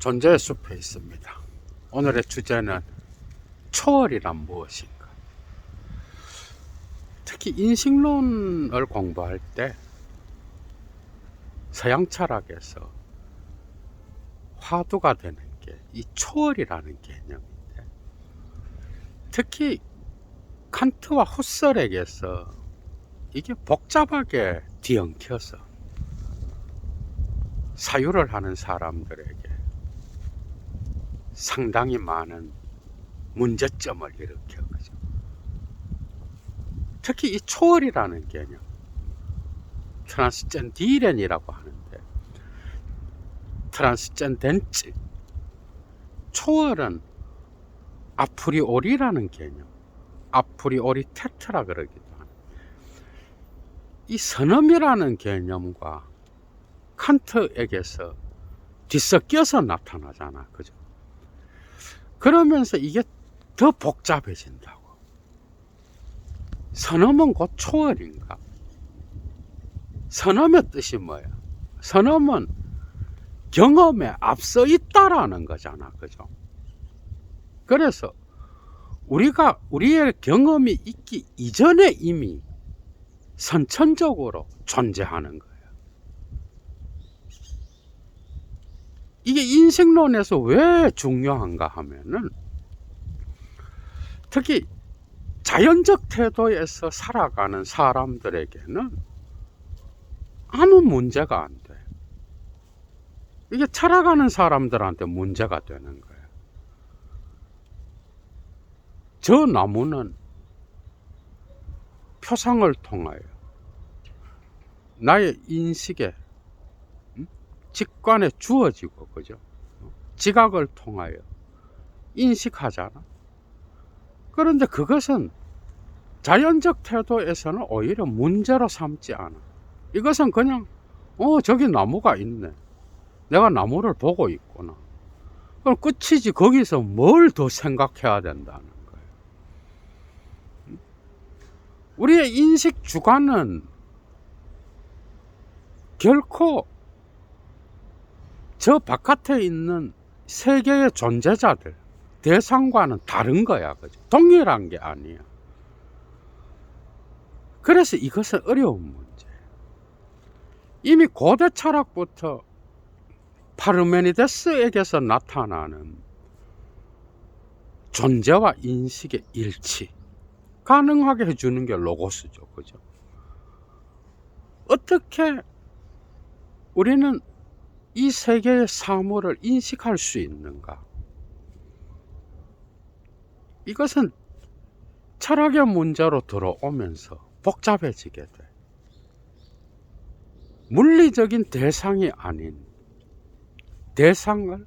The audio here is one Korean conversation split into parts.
존재의 숲에 있습니다. 오늘의 주제는 초월이란 무엇인가. 특히 인식론을 공부할 때 서양 철학에서 화두가 되는 게 이 초월이라는 개념인데, 특히 칸트와 후설에게서 이게 복잡하게 뒤엉켜서 사유를 하는 사람들에게 상당히 많은 문제점을 일으켜가죠. 특히 이 초월이라는 개념, 트랜스젠디렌이라고 하는데, 트랜스젠덴츠, 초월은 아프리오리라는 개념, 아프리오리테트라 그러기도 하는, 이 선엄이라는 개념과 칸트에게서 뒤섞여서 나타나잖아, 그죠? 그러면서 이게 더 복잡해진다고. 선엄은 곧 초월인가? 선엄의 뜻이 뭐야? 선엄은 경험에 앞서 있다라는 거잖아, 그죠? 그래서 우리의 경험이 있기 이전에 이미 선천적으로 존재하는 거예요. 이게 인식론에서 왜 중요한가 하면은, 특히 자연적 태도에서 살아가는 사람들에게는 아무 문제가 안 돼. 이게 살아가는 사람들한테 문제가 되는 거예요. 저 나무는 표상을 통하여 나의 인식에, 직관에 주어지고, 그죠? 지각을 통하여 인식하잖아. 그런데 그것은 자연적 태도에서는 오히려 문제로 삼지 않아. 이것은 그냥 저기 나무가 있네, 내가 나무를 보고 있구나, 그럼 끝이지. 거기서 뭘 더 생각해야 된다는 거예요. 우리의 인식 주관은 결코 저 바깥에 있는 세계의 존재자들, 대상과는 다른 거야, 그죠? 동일한 게 아니야. 그래서 이것은 어려운 문제. 이미 고대 철학부터 파르메니데스에게서 나타나는 존재와 인식의 일치 가능하게 해주는 게 로고스죠, 그죠? 어떻게 우리는 이 세계의 사물을 인식할 수 있는가? 이것은 철학의 문제로 들어오면서 복잡해지게 돼. 물리적인 대상이 아닌, 대상을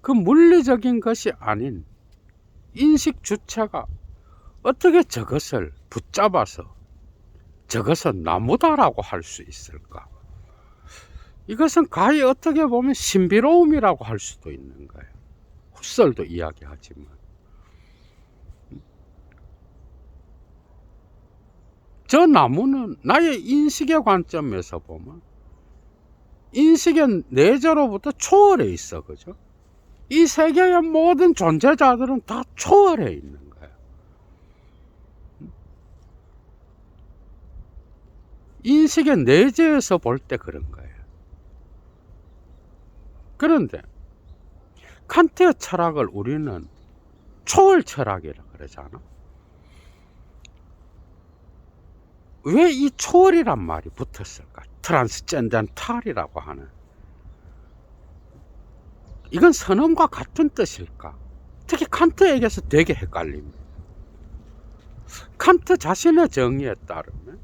그 물리적인 것이 아닌 인식 주체가 어떻게 저것을 붙잡아서 저것은 나무다라고 할 수 있을까? 이것은 가히 어떻게 보면 신비로움이라고 할 수도 있는 거예요. 후설도 이야기하지만. 저 나무는 나의 인식의 관점에서 보면 인식의 내재로부터 초월해 있어, 그죠? 이 세계의 모든 존재자들은 다 초월해 있는 거예요. 인식의 내재에서 볼 때 그런 거예요. 그런데 칸트의 철학을 우리는 초월 철학이라고 그러잖아. 왜 이 초월이란 말이 붙었을까? 트랜스젠덴탈이라고 하는, 이건 선엄과 같은 뜻일까? 특히 칸트에게서 되게 헷갈립니다. 칸트 자신의 정의에 따르면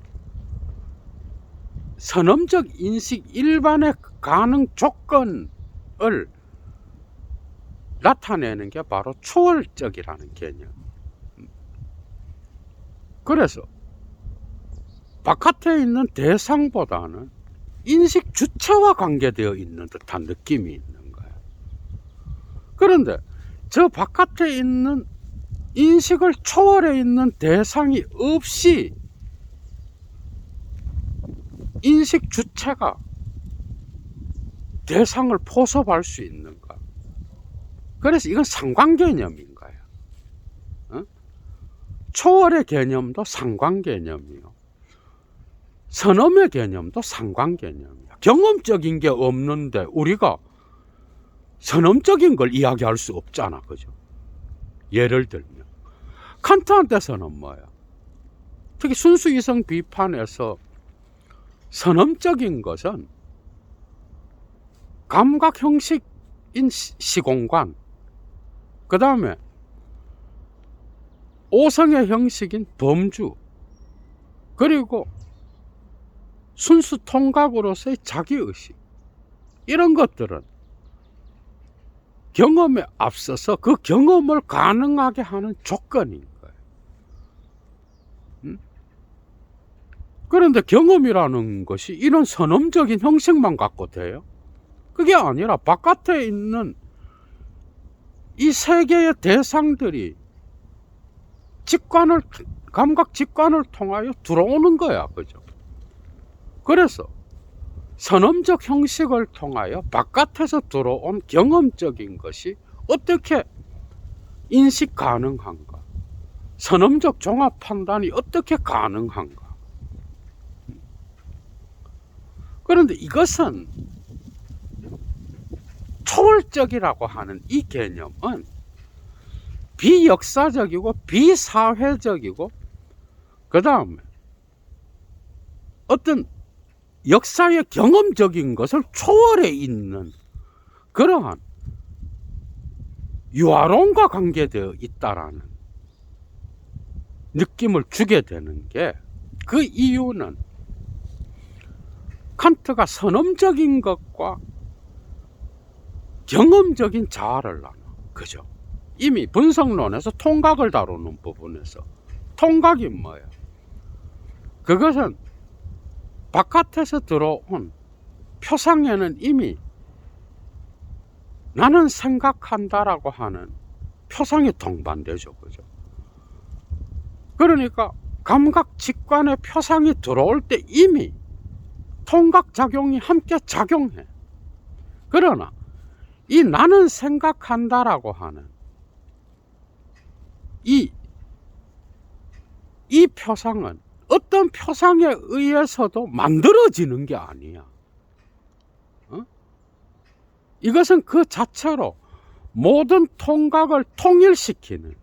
선엄적 인식 일반의 가능 조건을 나타내는 게 바로 초월적이라는 개념. 그래서 바깥에 있는 대상보다는 인식 주체와 관계되어 있는 듯한 느낌이 있는 거예요. 그런데 저 바깥에 있는 인식을 초월해 있는 대상이 없이 인식 주체가 대상을 포섭할 수 있는가? 그래서 이건 상관개념인 거야. 어? 초월의 개념도 상관개념이요. 선엄의 개념도 상관개념이야. 경험적인 게 없는데 우리가 선엄적인 걸 이야기할 수 없잖아. 그죠? 예를 들면 칸트한테서는 뭐야? 특히 순수이성 비판에서 선엄적인 것은 감각 형식인 시공간, 그 다음에 오성의 형식인 범주, 그리고 순수 통각으로서의 자기의식, 이런 것들은 경험에 앞서서 그 경험을 가능하게 하는 조건인 거예요. 그런데 경험이라는 것이 이런 선엄적인 형식만 갖고 돼요? 그게 아니라 바깥에 있는 이 세계의 대상들이 직관을, 감각 직관을 통하여 들어오는 거야. 그죠? 그래서 선엄적 형식을 통하여 바깥에서 들어온 경험적인 것이 어떻게 인식 가능한가? 선엄적 종합 판단이 어떻게 가능한가? 그런데 이것은 초월적이라고 하는 이 개념은 비역사적이고 비사회적이고, 그 다음에 어떤 역사의 경험적인 것을 초월해 있는 그러한 유아론과 관계되어 있다라는 느낌을 주게 되는 게, 그 이유는 칸트가 선엄적인 것과 경험적인 자아를 나눠. 그죠? 이미 분석론에서 통각을 다루는 부분에서 통각이 뭐예요? 그것은 바깥에서 들어온 표상에는 이미 나는 생각한다라고 하는 표상이 동반되죠. 그죠? 그러니까 감각 직관의 표상이 들어올 때 이미 통각 작용이 함께 작용해. 그러나 이 나는 생각한다라고 하는 이 표상은 어떤 표상에 의해서도 만들어지는 게 아니야. 이것은 그 자체로 모든 통각을 통일시키는,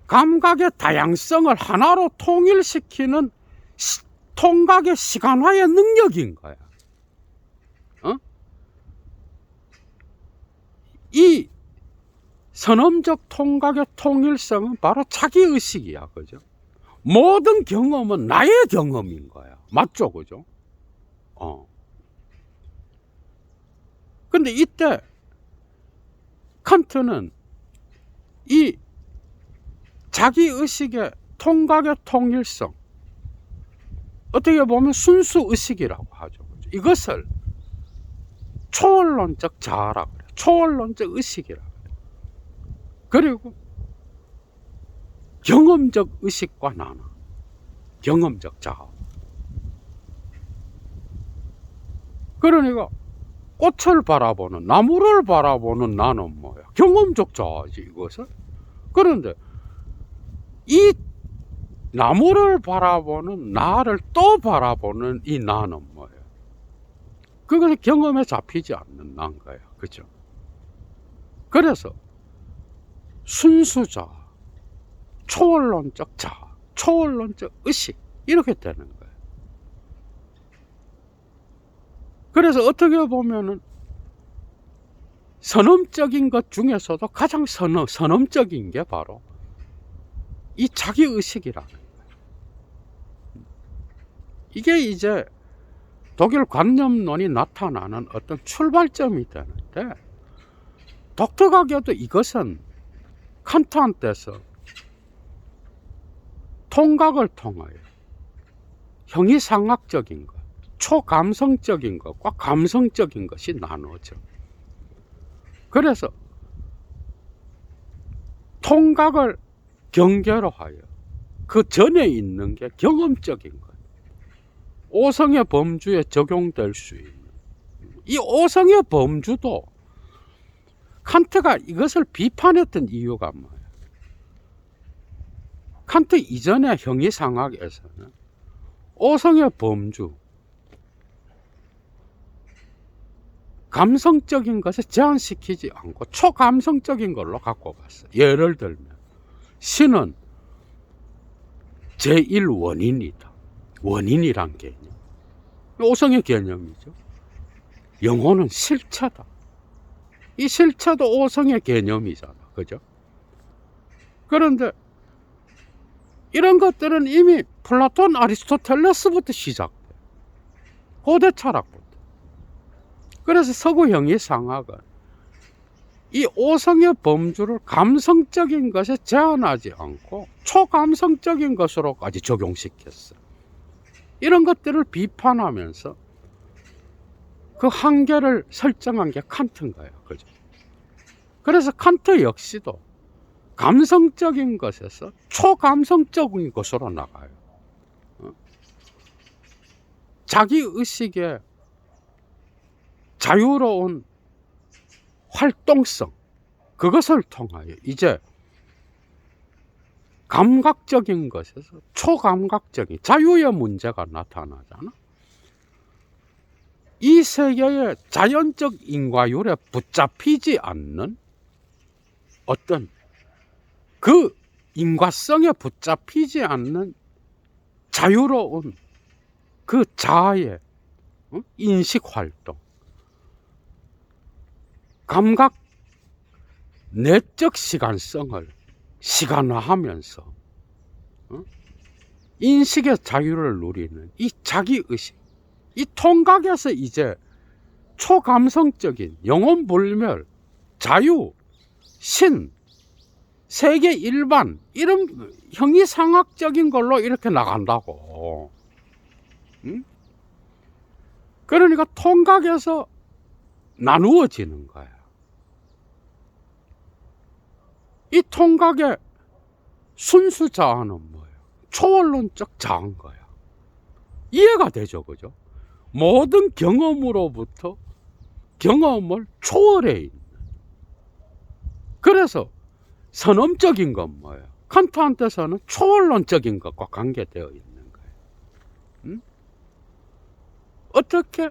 감각의 다양성을 하나로 통일시키는 통각의 시간화의 능력인 거야. 이 선엄적 통각의 통일성은 바로 자기의식이야. 그죠? 모든 경험은 나의 경험인 거야. 맞죠? 그죠? 근데 이때 칸트는 이 자기의식의 통각의 통일성, 어떻게 보면 순수의식이라고 하죠. 그죠? 이것을 초월론적 자아라고 그래요. 초월론적 의식이라고 해요. 그리고 경험적 의식과 나눠. 경험적 자아. 그러니까 꽃을 바라보는, 나무를 바라보는 나는 뭐야? 경험적 자아지, 이것은. 그런데 이 나무를 바라보는 나를 또 바라보는 이 나는 뭐예요? 그것은 경험에 잡히지 않는 나인 거야. 그죠? 그래서 순수자, 초월론적 자아, 초월론적 의식, 이렇게 되는 거예요. 그래서 어떻게 보면은 선엄적인 것 중에서도 가장 선엄적인 게 바로 이 자기의식이라는 거예요. 이게 이제 독일 관념론이 나타나는 어떤 출발점이 되는데, 독특하게도 이것은 칸트한테서 통각을 통하여 형이상학적인 것, 초감성적인 것과 감성적인 것이 나누어져. 그래서 통각을 경계로 하여 그 전에 있는 게 경험적인 것, 오성의 범주에 적용될 수 있는 이 오성의 범주도 칸트가 이것을 비판했던 이유가 뭐예요? 칸트 이전의 형이상학에서는 오성의 범주, 감성적인 것에 제한시키지 않고 초감성적인 걸로 갖고 봤어요. 예를 들면 신은 제1원인이다. 원인이란 개념. 오성의 개념이죠. 영혼은 실체다. 이 실체도 오성의 개념이잖아. 그죠? 그런데 이런 것들은 이미 플라톤, 아리스토텔레스부터 시작돼. 고대 철학부터. 그래서 서구 형이상학은 이 오성의 범주를 감성적인 것에 제한하지 않고 초감성적인 것으로까지 적용시켰어. 이런 것들을 비판하면서 그 한계를 설정한 게 칸트인 거예요. 그죠? 그래서 칸트 역시도 감성적인 것에서 초감성적인 것으로 나가요. 자기 의식의 자유로운 활동성, 그것을 통하여 이제 감각적인 것에서 초감각적인 자유의 문제가 나타나잖아. 이 세계의 자연적 인과율에 붙잡히지 않는 어떤 그 인과성에 붙잡히지 않는 자유로운 그 자아의 인식 활동, 감각 내적 시간성을 시간화하면서 인식의 자유를 누리는 이 자기의식, 이 통각에서 이제 초감성적인 영혼불멸, 자유, 신, 세계 일반 이런 형이상학적인 걸로 이렇게 나간다고. 그러니까 통각에서 나누어지는 거야. 이 통각의 순수 자아는 뭐예요? 초월론적 자아인 거야. 이해가 되죠, 그죠? 모든 경험으로부터 경험을 초월해 있는. 그래서 선엄적인 건 뭐예요? 칸트한테서는 초월론적인 것과 관계되어 있는 거예요. 어떻게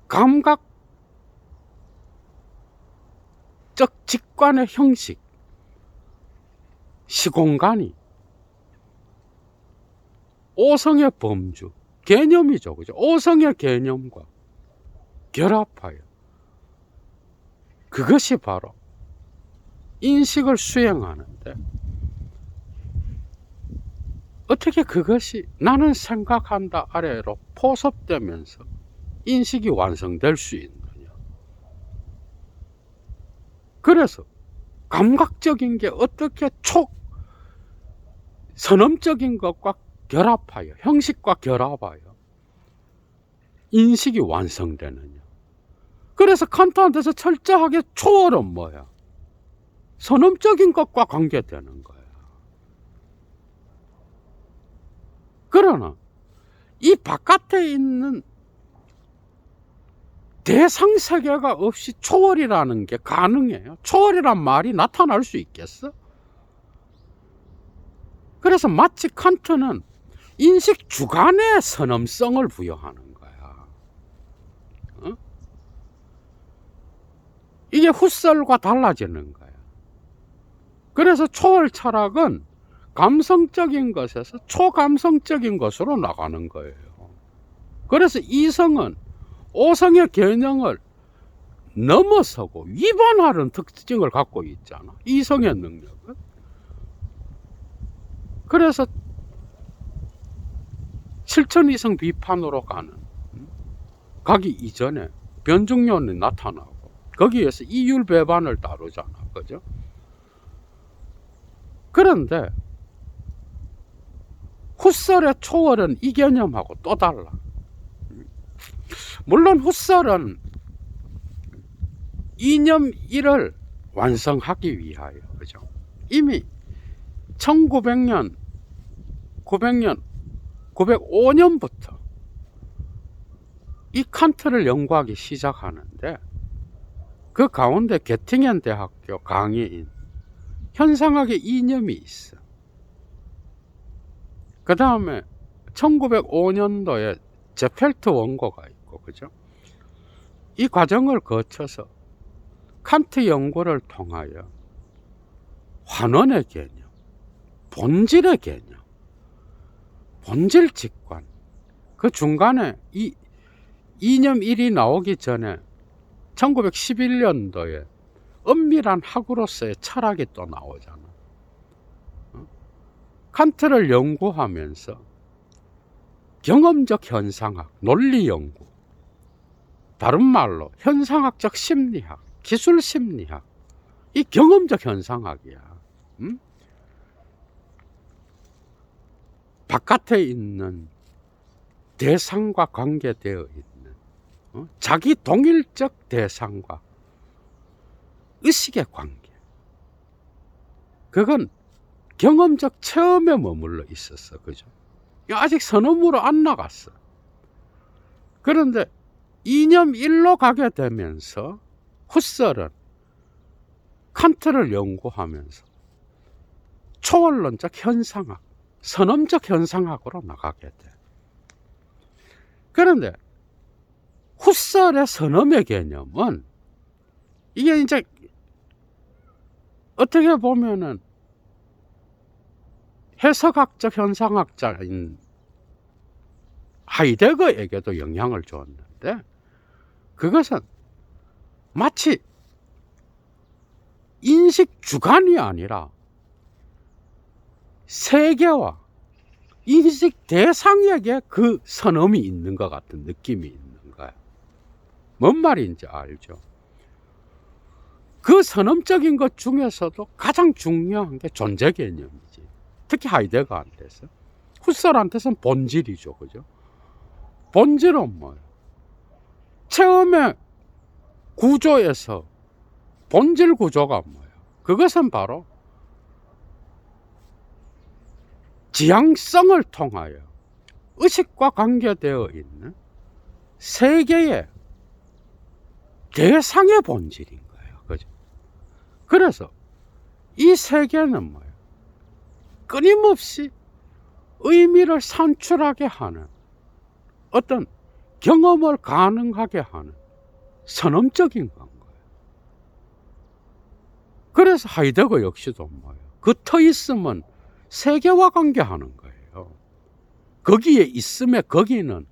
감각적 직관의 형식, 시공간이 오성의 범주, 개념이죠. 그죠? 오성의 개념과 결합하여 그것이 바로 인식을 수행하는데 어떻게 그것이 나는 생각한다 아래로 포섭되면서 인식이 완성될 수 있느냐. 그래서 감각적인 게 어떻게 선엄적인 것과 결합하여, 형식과 결합하여 인식이 완성되느냐. 그래서 칸트한테서 철저하게 초월은 뭐야? 선엄적인 것과 관계되는 거야. 그러나 이 바깥에 있는 대상 세계가 없이 초월이라는 게 가능해요? 초월이란 말이 나타날 수 있겠어? 그래서 마치 칸트는 인식 주관의 선엄성을 부여하는 거야. 이게 후설과 달라지는 거야. 그래서 초월 철학은 감성적인 것에서 초감성적인 것으로 나가는 거예요. 그래서 이성은 오성의 개념을 넘어서고 위반하는 특징을 갖고 있잖아. 이성의 능력은. 그래서 실천이성 비판으로 가기 이전에 변증론이 나타나고 거기에서 이율 배반을 다루잖아. 그죠? 그런데 후설의 초월은 이 개념하고 또 달라. 물론 후설은 이념 1을 완성하기 위하여, 그죠? 이미 1900년, 905년부터 이 칸트를 연구하기 시작하는데 그 가운데 게팅겐 대학교 강의인 현상학의 이념이 있어. 그 다음에 1905년도에 제펠트 원고가 있고, 그죠? 이 과정을 거쳐서 칸트 연구를 통하여 환원의 개념, 본질의 개념, 본질 직관, 그 중간에 이 이념 1이 나오기 전에 1911년도에 엄밀한 학으로서의 철학이 또 나오잖아. 칸트를 연구하면서 경험적 현상학, 논리 연구, 다른 말로 현상학적 심리학, 기술 심리학, 이 경험적 현상학이야. 바깥에 있는 대상과 관계되어 있는 자기 동일적 대상과 의식의 관계, 그건 경험적 체험에 머물러 있었어. 그죠? 아직 선언으로 안 나갔어. 그런데 이념 1로 가게 되면서 후설은 칸트를 연구하면서 초월론적 현상학, 선험적 현상학으로 나가게 돼. 그런데 후설의 선험의 개념은 이게 이제 어떻게 보면은 해석학적 현상학자인 하이데거에게도 영향을 줬는데, 그것은 마치 인식 주관이 아니라 세계와 인식 대상에게 그 선험이 있는 것 같은 느낌이 있는 거야. 뭔 말인지 알죠? 그 선험적인 것 중에서도 가장 중요한 게 존재 개념이지. 특히 하이데거한테서. 후설한테서는 본질이죠. 그죠? 본질은 뭐예요? 체험의 구조에서 본질 구조가 뭐예요? 그것은 바로 지향성을 통하여 의식과 관계되어 있는 세계의 대상의 본질인 거예요. 그죠? 그래서 이 세계는 뭐예요? 끊임없이 의미를 산출하게 하는 어떤 경험을 가능하게 하는 선험적인 건 거예요. 그래서 하이데거 역시도 뭐예요? 그 터 있으면 세계와 관계하는 거예요. 거기에 있음의 거기는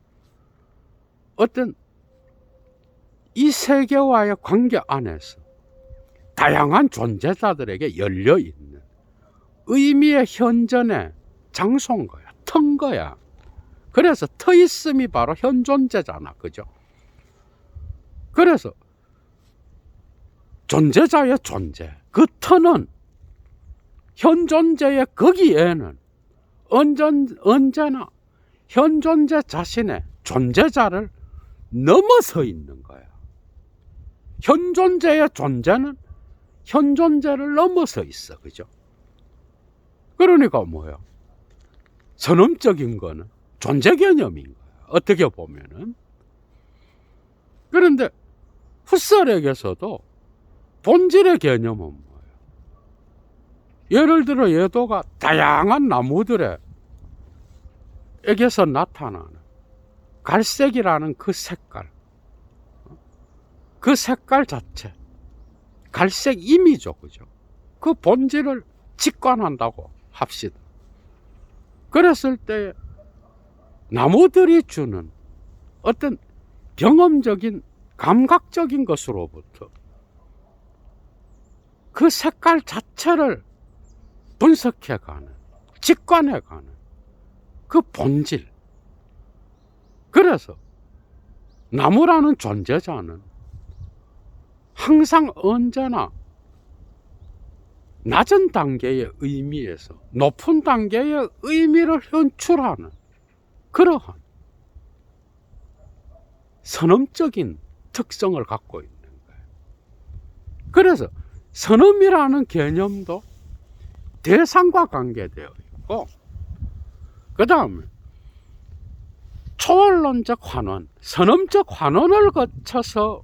어떤 이 세계와의 관계 안에서 다양한 존재자들에게 열려있는 의미의 현존의 장소인 거야. 터인 거야. 그래서 터 있음이 바로 현존재잖아. 그죠? 그래서 존재자의 존재, 그 터는 현존재의 거기에는 언제나 현존재 자신의 존재자를 넘어서 있는 거야. 현존재의 존재는 현존재를 넘어서 있어. 그죠? 그러니까 뭐예요? 선험적인 거는 존재 개념인 거야. 어떻게 보면은. 그런데 후설에게서도 본질의 개념은 뭐예요? 예를 들어 예도가 다양한 나무들에게서 나타나는 갈색이라는 그 색깔, 그 색깔 자체, 갈색임이죠. 그죠? 그 본질을 직관한다고 합시다. 그랬을 때 나무들이 주는 어떤 경험적인 감각적인 것으로부터 그 색깔 자체를 분석해가는, 직관해가는 그 본질. 그래서 나무라는 존재자는 항상 언제나 낮은 단계의 의미에서 높은 단계의 의미를 현출하는 그러한 선험적인 특성을 갖고 있는 거예요. 그래서 선험이라는 개념도 대상과 관계되어 있고, 그 다음에 초월론적 환원, 선험적 환원을 거쳐서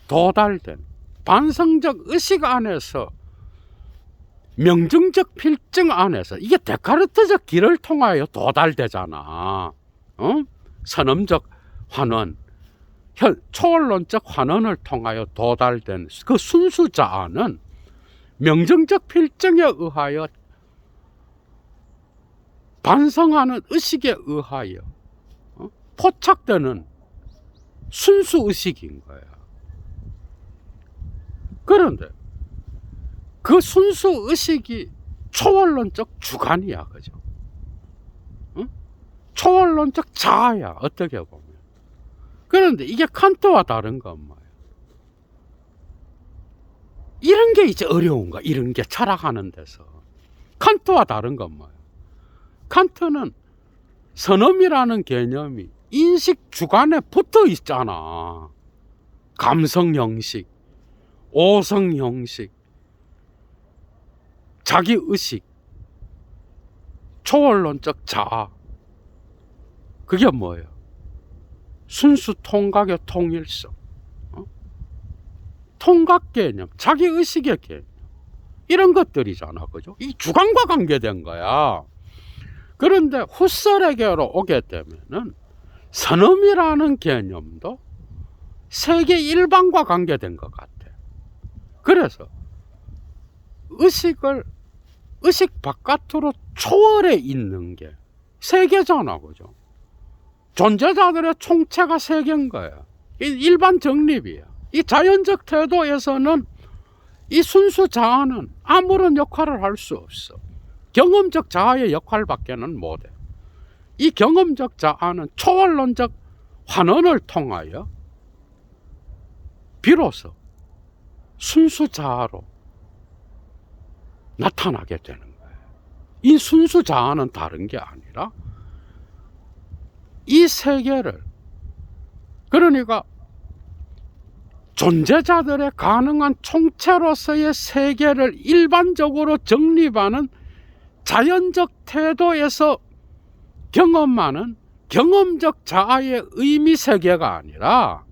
도달된 반성적 의식 안에서 명증적 필증 안에서 이게 데카르트적 길을 통하여 도달되잖아. 선험적 환원, 초월론적 환원을 통하여 도달된 그 순수자아는 명증적 필증에 의하여 반성하는 의식에 의하여 포착되는 순수 의식인 거야. 그런데 그 순수 의식이 초월론적 주관이야, 그죠? 초월론적 자아야, 어떻게 보면. 그런데 이게 칸트와 다른 건 뭐예요? 이런 게 이제 어려운 거야, 이런 게 철학하는 데서. 칸트와 다른 건 뭐예요? 칸트는 선험이라는 개념이 인식 주관에 붙어 있잖아. 감성 형식, 오성 형식, 자기 의식, 초월론적 자아. 그게 뭐예요? 순수 통각의 통일성, 통각 개념, 자기 의식의 개념, 이런 것들이잖아, 그죠? 이 주관과 관계된 거야. 그런데 후설에게로 오게 되면은 선험이라는 개념도 세계 일반과 관계된 것 같아. 그래서 의식 바깥으로 초월해 있는 게 세계잖아, 그죠? 존재자들의 총체가 세계인 거야. 일반 정립이야. 이 자연적 태도에서는 이 순수 자아는 아무런 역할을 할 수 없어. 경험적 자아의 역할밖에는 못해. 이 경험적 자아는 초월론적 환원을 통하여 비로소 순수 자아로 나타나게 되는 거예요. 이 순수 자아는 다른 게 아니라 이 세계를, 그러니까 존재자들의 가능한 총체로서의 세계를 일반적으로 정립하는 자연적 태도에서 경험하는 경험적 자아의 의미 세계가 아니라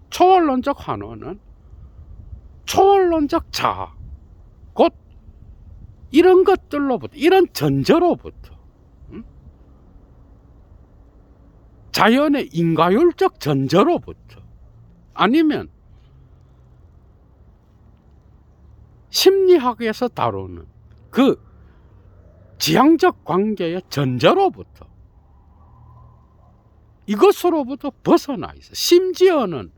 초월론적 환원은 초월론적 자아, 곧 이런 것들로부터, 이런 전제로부터 자연의 인과율적 전제로부터, 아니면 심리학에서 다루는 그 지향적 관계의 전제로부터, 이것으로부터 벗어나 있어. 심지어는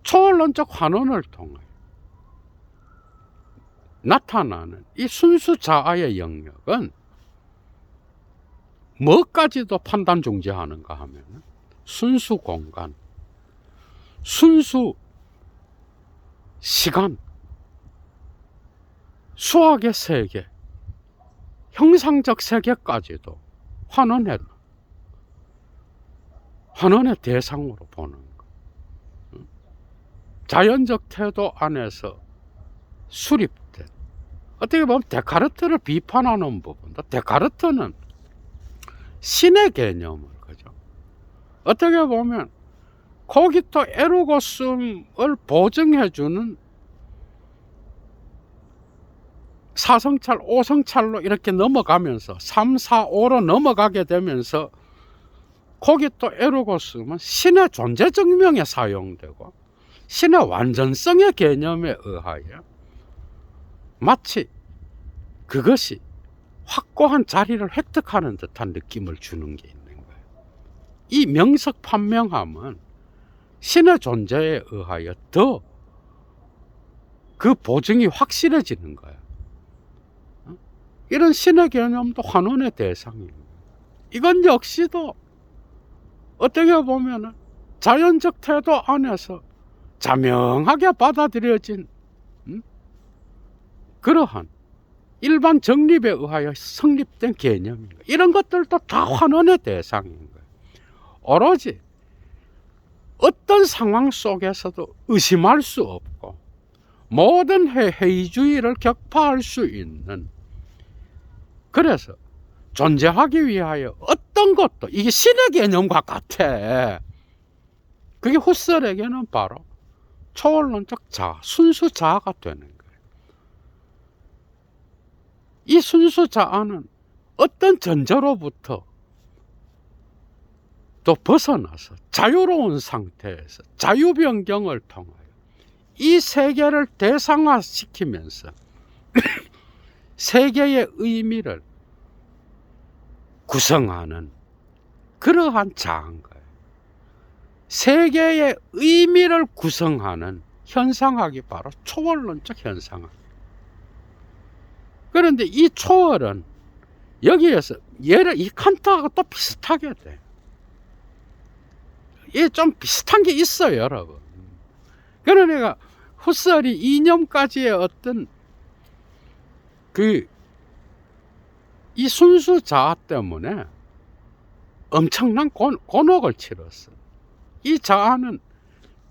초월론적 환원을 통해 나타나는 이 순수 자아의 영역은 뭐까지도 판단 중지하는가 하면 순수 공간, 순수 시간, 수학의 세계, 형상적 세계까지도 환원의 대상으로 보는 것. 자연적 태도 안에서 수립된, 어떻게 보면 데카르트를 비판하는 부분도, 데카르트는 신의 개념을, 그죠? 어떻게 보면 코기토 에르고숨을 보증해주는 4성찰, 5성찰로 이렇게 넘어가면서 3, 4, 5로 넘어가게 되면서 코기토 에르고숨은 신의 존재 증명에 사용되고 신의 완전성의 개념에 의하여 마치 그것이 확고한 자리를 획득하는 듯한 느낌을 주는 게 있는 거예요. 이 명석 판명함은 신의 존재에 의하여 더 그 보증이 확실해지는 거예요. 이런 신의 개념도 환원의 대상이에요. 이건 역시도 어떻게 보면 자연적 태도 안에서 자명하게 받아들여진 그러한 일반 정립에 의하여 성립된 개념인 거예요. 이런 것들도 다 환원의 대상인 거예요. 오로지 어떤 상황 속에서도 의심할 수 없고 모든 회의주의를 격파할 수 있는, 그래서 존재하기 위하여 어떤 것도, 이게 신의 개념과 같아. 그게 후설에게는 바로 초월론적 자아, 순수 자아가 되는 거예요. 이 순수 자아는 어떤 전제로부터 또 벗어나서 자유로운 상태에서 자유변경을 통하여 이 세계를 대상화시키면서 세계의 의미를 구성하는 그러한 자아인 거예요. 세계의 의미를 구성하는 현상학이 바로 초월론적 현상학. 그런데 이 초월은 여기에서 이 칸트하고 또 비슷하게 돼. 이게 좀 비슷한 게 있어요, 여러분. 그러니까 후설이 이념까지의 어떤 이 순수 자아 때문에 엄청난 곤혹을 치렀어. 이 자아는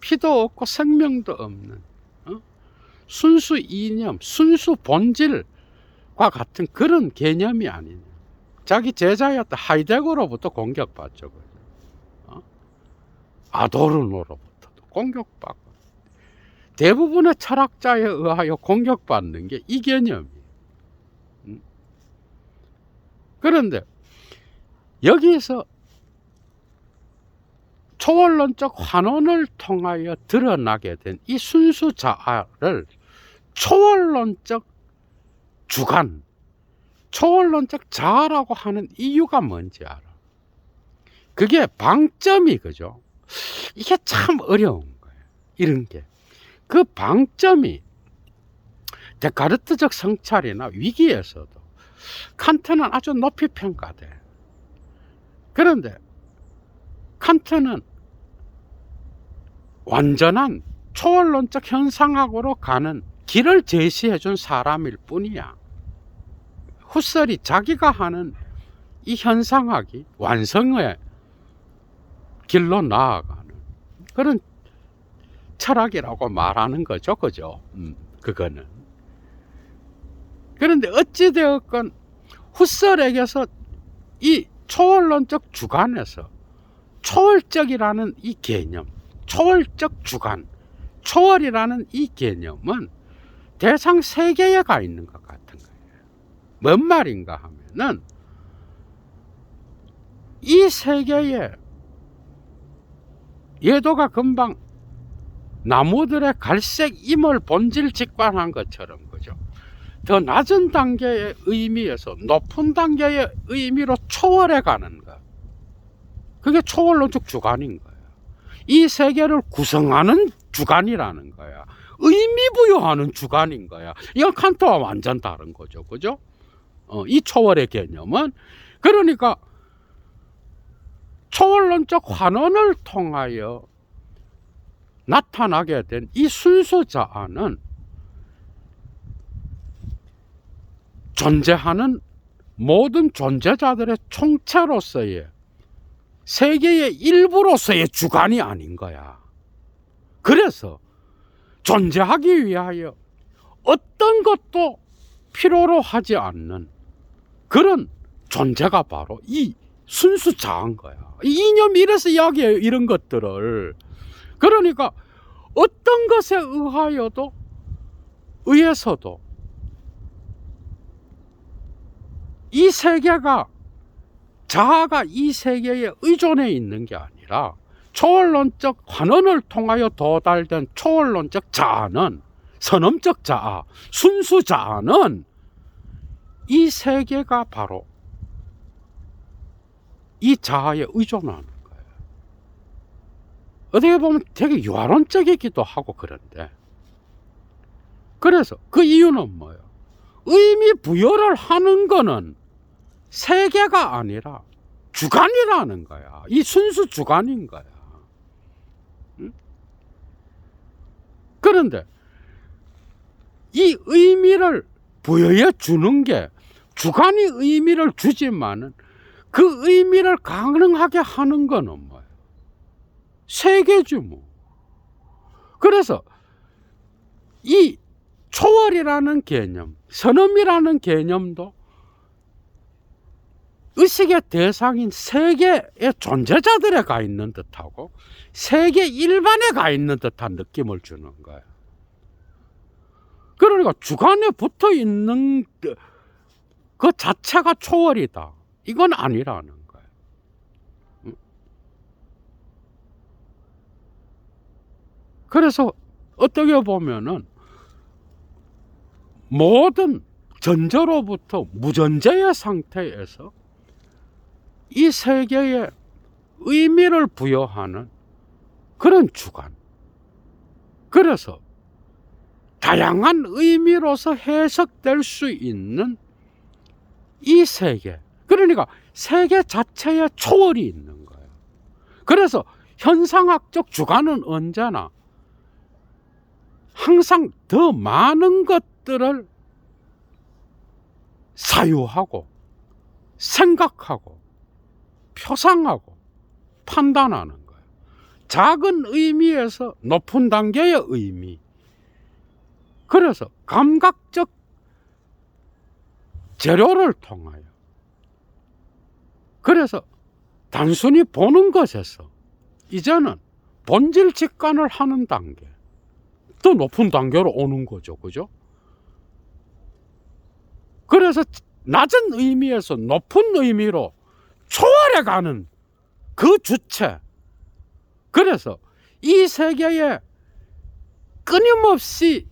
피도 없고 생명도 없는 순수 이념, 순수 본질과 같은 그런 개념이 아니냐. 자기 제자였던 하이데거로부터 공격받죠. 아도르노로부터도 공격받고, 대부분의 철학자에 의하여 공격받는 게 이 개념이에요. 그런데 여기에서 초월론적 환원을 통하여 드러나게 된 이 순수 자아를 초월론적 주관, 초월론적 자아라고 하는 이유가 뭔지 알아. 그게 방점이, 그죠? 이게 참 어려운 거예요. 이런 게. 그 방점이 데카르트적 성찰이나 위기에서도 칸트는 아주 높이 평가돼. 그런데 칸트는 완전한 초월론적 현상학으로 가는 길을 제시해 준 사람일 뿐이야. 후설이 자기가 하는 이 현상학이 완성의 길로 나아가는 그런 철학이라고 말하는 거죠. 그죠? 그거는. 그런데 어찌되었건 후설에게서 이 초월론적 주관에서 초월적이라는 이 개념, 초월적 주관, 초월이라는 이 개념은 대상 세계에 가 있는 것 같은 거예요. 뭔 말인가 하면은 이 세계에 예도가 금방 나무들의 갈색 임을 본질 직관한 것처럼, 그죠? 더 낮은 단계의 의미에서 높은 단계의 의미로 초월해 가는 것. 그게 초월론적 주관인 거야. 이 세계를 구성하는 주관이라는 거야. 의미 부여하는 주관인 거야. 이건 칸트와 완전 다른 거죠. 그죠? 이 초월의 개념은, 그러니까 초월론적 환원을 통하여 나타나게 된 이 순수 자아는 존재하는 모든 존재자들의 총체로서의 세계의 일부로서의 주관이 아닌 거야. 그래서 존재하기 위하여 어떤 것도 필요로 하지 않는 그런 존재가 바로 이 순수 자아인 거야. 이 이념이 이래서 이야기해요, 이런 것들을. 그러니까 어떤 것에 의해서도 이 세계가, 자아가 이 세계에 의존해 있는 게 아니라 초월론적 환원을 통하여 도달된 초월론적 자아는, 선엄적 자아, 순수 자아는 이 세계가 바로 이 자아에 의존하는 거예요. 어떻게 보면 되게 유아론적이기도 하고 그런데, 그래서 그 이유는 뭐예요? 의미 부여를 하는 거는 세계가 아니라 주관이라는 거야. 이 순수 주관인 거야. 그런데 이 의미를 부여해 주는 게, 주관이 의미를 주지만은 그 의미를 가능하게 하는 거는 뭐예요? 세계지 뭐. 그래서 이 초월이라는 개념, 선엄이라는 개념도 의식의 대상인 세계의 존재자들에 가 있는 듯하고 세계 일반에 가 있는 듯한 느낌을 주는 거예요. 그러니까 주관에 붙어 있는 그 자체가 초월이다. 이건 아니라는 거예요. 그래서 어떻게 보면은 모든 전제로부터 무전제의 상태에서 이 세계에 의미를 부여하는 그런 주관. 그래서 다양한 의미로서 해석될 수 있는 이 세계. 그러니까 세계 자체에 초월이 있는 거예요. 그래서 현상학적 주관은 언제나 항상 더 많은 것들을 사유하고 생각하고 표상하고 판단하는 거예요. 작은 의미에서 높은 단계의 의미. 그래서 감각적 재료를 통하여, 그래서 단순히 보는 것에서 이제는 본질 직관을 하는 단계, 더 높은 단계로 오는 거죠. 그죠? 그래서 낮은 의미에서 높은 의미로 초월해 가는 그 주체. 그래서 이 세계에 끊임없이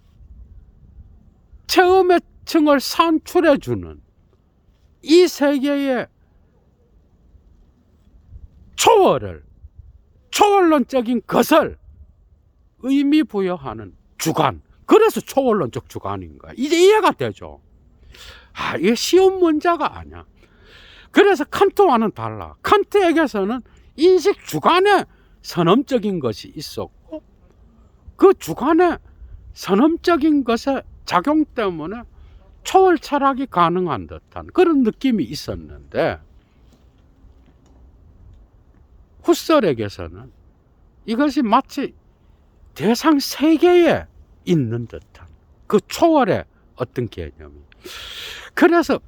체험의 층을 산출해 주는 이 세계의 초월론적인 것을 의미 부여하는 주관. 그래서 초월론적 주관인 거야. 이제 이해가 되죠? 이게 쉬운 문제가 아니야. 그래서 칸트와는 달라. 칸트에게서는 인식 주관에 선험적인 것이 있었고, 그 주관의 선험적인 것의 작용 때문에 초월 철학이 가능한 듯한 그런 느낌이 있었는데, 후설에게서는 이것이 마치 대상 세계에 있는 듯한 그 초월의 어떤 개념이. 그래서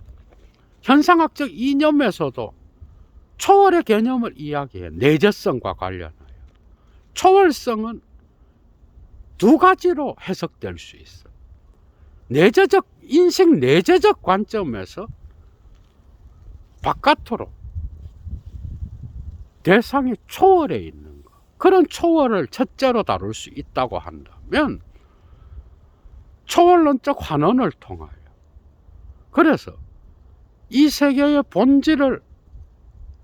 현상학적 이념에서도 초월의 개념을 이야기해. 내재성과 관련하여. 초월성은 두 가지로 해석될 수 있어. 인식 내재적 관점에서 바깥으로 대상이 초월해 있는 것. 그런 초월을 첫째로 다룰 수 있다고 한다면 초월론적 환원을 통하여, 그래서 이 세계의 본질을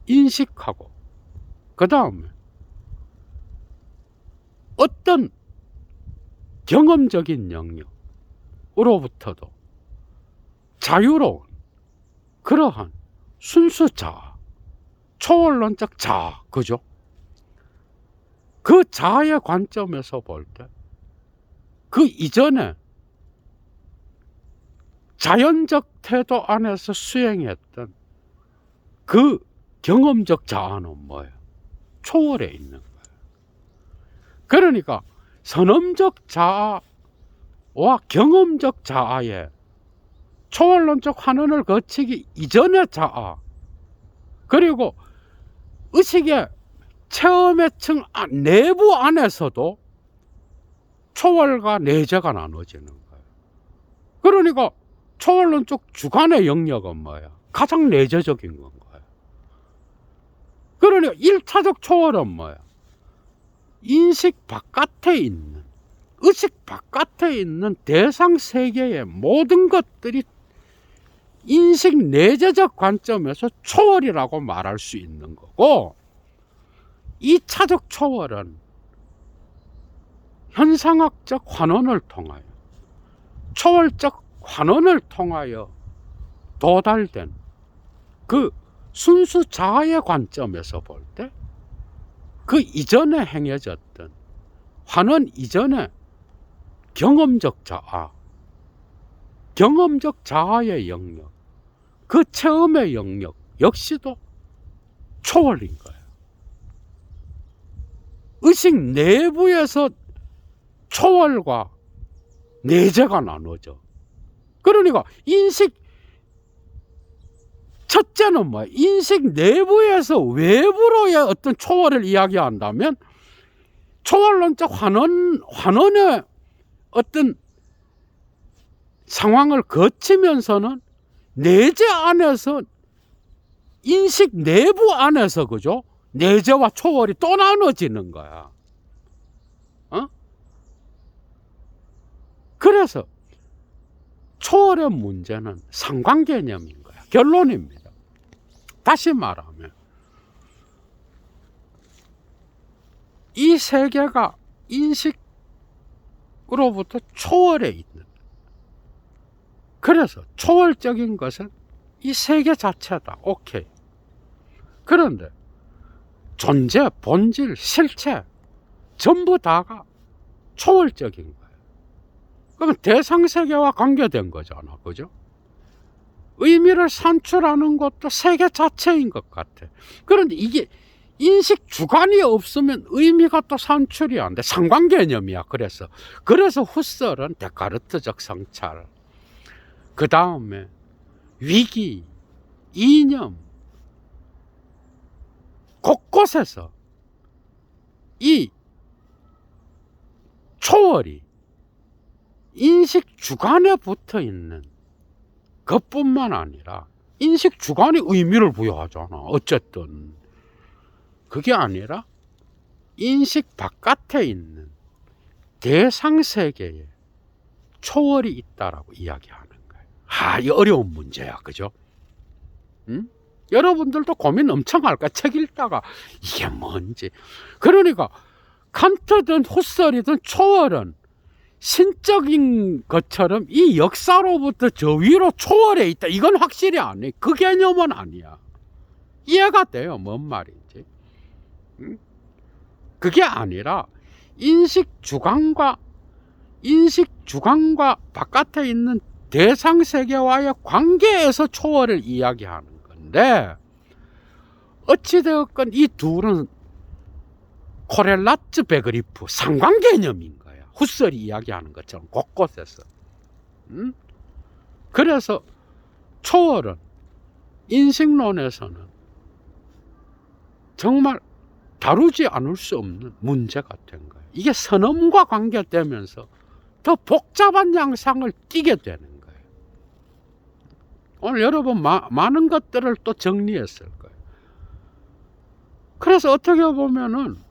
인식하고 그 다음에 어떤 경험적인 영역으로부터도 자유로운 그러한 순수 자아, 초월론적 자아, 그죠? 그 자아의 관점에서 볼 때 그 이전에 자연적 태도 안에서 수행했던 그 경험적 자아는 뭐예요? 초월해 있는 거예요. 그러니까 선험적 자아와 경험적 자아의 초월론적 환원을 거치기 이전의 자아, 그리고 의식의 체험의 층 내부 안에서도 초월과 내재가 나눠지는 거예요. 그러니까 초월론적 주관의 영역은 뭐야? 가장 내재적인 건 거예요. 그러니까 1차적 초월은 뭐야? 인식 바깥에 있는, 의식 바깥에 있는 대상 세계의 모든 것들이 인식 내재적 관점에서 초월이라고 말할 수 있는 거고, 2차적 초월은 현상학적 환원을 통하여, 초월적 환원을 통하여 도달된 그 순수 자아의 관점에서 볼 때 그 이전에 행해졌던 환원 이전에 경험적 자아, 경험적 자아의 영역, 그 체험의 영역 역시도 초월인 거예요. 의식 내부에서 초월과 내재가 나눠져. 그러니까 인식 첫째는 뭐야? 인식 내부에서 외부로의 어떤 초월을 이야기한다면 초월론적 환원의 어떤 상황을 거치면서는 내재 안에서 인식 내부 안에서 그죠? 내재와 초월이 또 나눠지는 거야. 그래서 초월의 문제는 상관 개념인 거야. 결론입니다. 다시 말하면 이 세계가 인식으로부터 초월해 있는, 그래서 초월적인 것은 이 세계 자체다. 오케이. 그런데 존재, 본질, 실체 전부 다가 초월적인 거예요. 그러면 대상세계와 관계된 거잖아. 그죠? 의미를 산출하는 것도 세계 자체인 것 같아. 그런데 이게 인식 주관이 없으면 의미가 또 산출이 안 돼. 상관 개념이야. 그래서 후설은 데카르트적 성찰, 그 다음에 위기, 이념, 곳곳에서 이 초월이 인식 주관에 붙어 있는 것뿐만 아니라 인식 주관이 의미를 부여하잖아. 어쨌든 그게 아니라 인식 바깥에 있는 대상 세계에 초월이 있다라고 이야기하는 거예요. 이 어려운 문제야. 그죠? 응? 여러분들도 고민 엄청 할 거야. 책 읽다가 이게 뭔지. 그러니까 칸트든 후설이든 초월은 신적인 것처럼 이 역사로부터 저 위로 초월해 있다. 이건 확실히 아니에요. 그 개념은 아니야. 이해가 돼요. 뭔 말인지. 응? 그게 아니라 인식 주관과 바깥에 있는 대상 세계와의 관계에서 초월을 이야기하는 건데, 어찌되었건 이 둘은 코렐라츠 베그리프, 상관 개념인 거야. 후설이 이야기하는 것처럼 곳곳에서. 그래서 초월은 인식론에서는 정말 다루지 않을 수 없는 문제가 된 거예요. 이게 선엄과 관계되면서 더 복잡한 양상을 띠게 되는 거예요. 오늘 여러분 많은 것들을 또 정리했을 거예요. 그래서 어떻게 보면은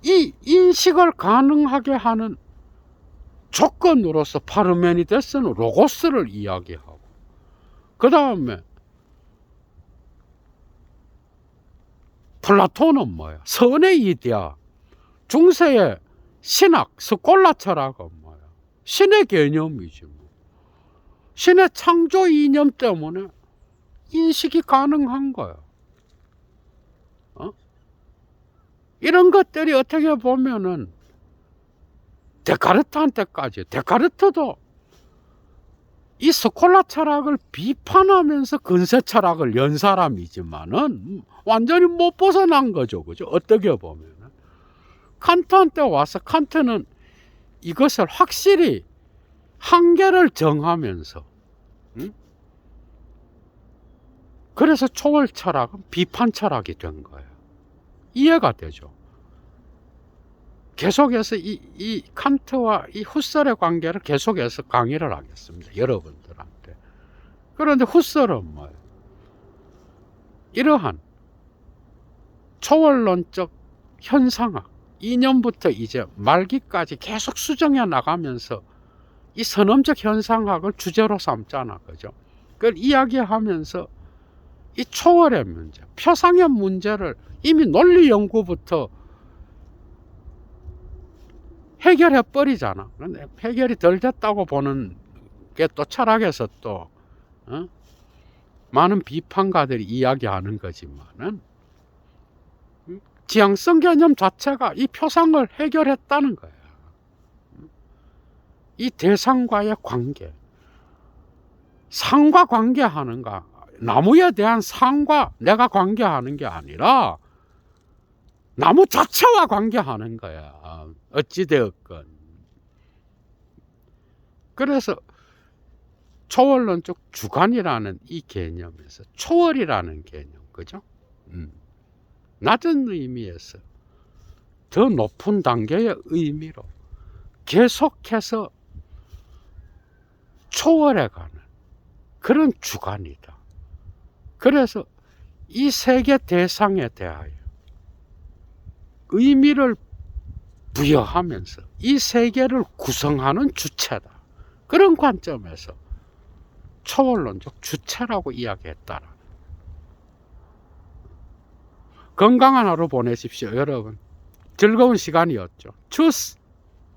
이 인식을 가능하게 하는 조건으로서 파르메니데스는 로고스를 이야기하고, 그 다음에 플라톤은 뭐야? 선의 이데아, 중세의 신학, 스콜라 철학은 뭐야? 신의 개념이지 뭐. 신의 창조 이념 때문에 인식이 가능한 거야. 이런 것들이 어떻게 보면은 데카르트한테까지, 데카르트도 이 스콜라 철학을 비판하면서 근세 철학을 연 사람이지만은 완전히 못 벗어난 거죠. 그죠? 어떻게 보면은. 칸트한테 와서 칸트는 이것을 확실히 한계를 정하면서, 그래서 초월 철학은 비판 철학이 된 거예요. 이해가 되죠? 계속해서 이 칸트와 이 후설의 관계를 계속해서 강의를 하겠습니다. 여러분들한테. 그런데 후설은 뭐예요? 이러한 초월론적 현상학, 이년부터 이제 말기까지 계속 수정해 나가면서 이 선엄적 현상학을 주제로 삼잖아. 그죠? 그걸 이야기하면서 이 초월의 문제, 표상의 문제를 이미 논리 연구부터 해결해 버리잖아. 근데 해결이 덜 됐다고 보는 게 또 철학에서 또 많은 비판가들이 이야기하는 거지만은, 지향성 개념 자체가 이 표상을 해결했다는 거야. 이 대상과의 관계, 상과 관계하는가, 나무에 대한 상과 내가 관계하는 게 아니라 나무 자체와 관계하는 거야. 어찌되었건. 그래서 초월론적 주관이라는 이 개념에서 초월이라는 개념, 그죠? 낮은 의미에서 더 높은 단계의 의미로 계속해서 초월해가는 그런 주관이다. 그래서 이 세계 대상에 대하여 의미를 부여하면서 이 세계를 구성하는 주체다. 그런 관점에서 초월론적 주체라고 이야기했다라. 건강한 하루 보내십시오, 여러분. 즐거운 시간이었죠. 주스!